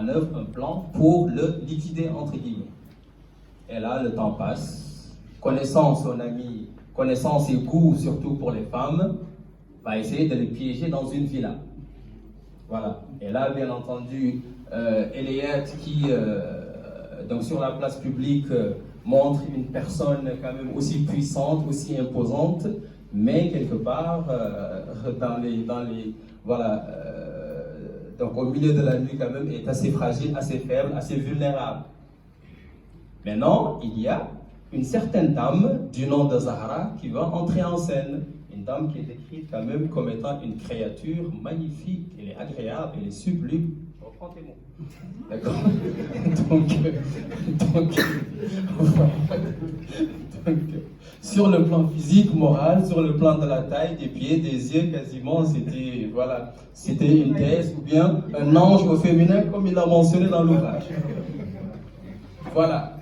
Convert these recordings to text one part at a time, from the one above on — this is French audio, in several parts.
en œuvre un plan pour le liquider, entre guillemets. Et là, le temps passe. Connaissant son ami, connaissant ses goûts, surtout pour les femmes, va essayer de les piéger dans une villa. Voilà. Et là, bien entendu, Eliade qui, donc sur la place publique, montre une personne quand même aussi puissante, aussi imposante, mais quelque part, voilà, donc au milieu de la nuit quand même, est assez fragile, assez faible, assez vulnérable. Maintenant, il y a une certaine dame du nom de Zahra qui va entrer en scène. Une dame qui est décrite quand même comme étant une créature magnifique, elle est agréable, elle est sublime. Je reprends tes mots. D'accord. donc, sur le plan physique, moral, sur le plan de la taille, des pieds, des yeux, quasiment, c'était une déesse ou bien un ange au féminin, comme il a mentionné dans l'ouvrage. Voilà.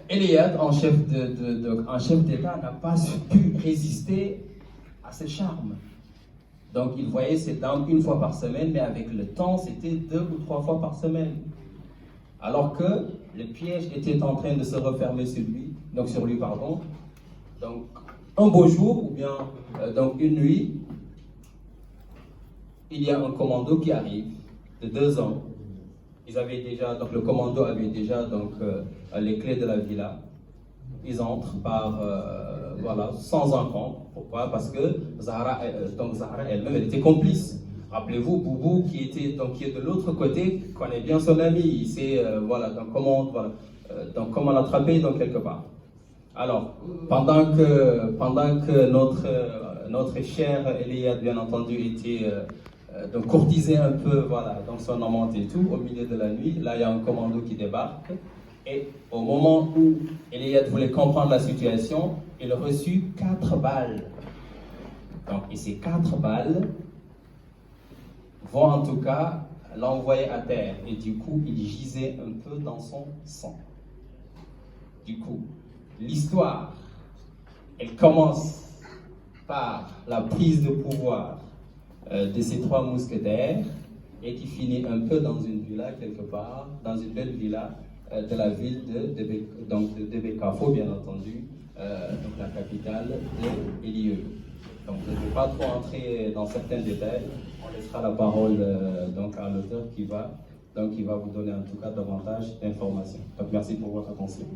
Eliade, en chef d'État, n'a pas pu résister à ce charme. Donc il voyait cette dame une fois par semaine, mais avec le temps, c'était 2 ou 3 fois par semaine. Alors que le piège était en train de se refermer sur lui. Donc un beau jour, ou bien donc une nuit, il y a un commando qui arrive, de 2 hommes. Le commando avait déjà les clés de la villa. Ils entrent sans encombre. Pourquoi? Parce que Zahra elle-même, elle était complice. Rappelez-vous, Boubou, qui est de l'autre côté, connaît bien son ami. Il sait comment l'attraper, quelque part. Alors, pendant que notre cher Eliade, bien entendu, était courtisé un peu, son amante et tout, au milieu de la nuit, là, il y a un commando qui débarque. Et au moment où Eliade voulait comprendre la situation, il reçut 4 balles. Et ces 4 balles vont en tout cas l'envoyer à terre. Et du coup, il gisait un peu dans son sang. Du coup, l'histoire, elle commence par la prise de pouvoir de ces 3 mousquetaires et qui finit un peu dans une villa quelque part, dans une belle villa de la ville de Bekafo, bien entendu, la capitale de Elieu. Donc je ne vais pas trop entrer dans certains détails, on laissera la parole à l'auteur qui va vous donner en tout cas davantage d'informations. Donc merci pour votre attention.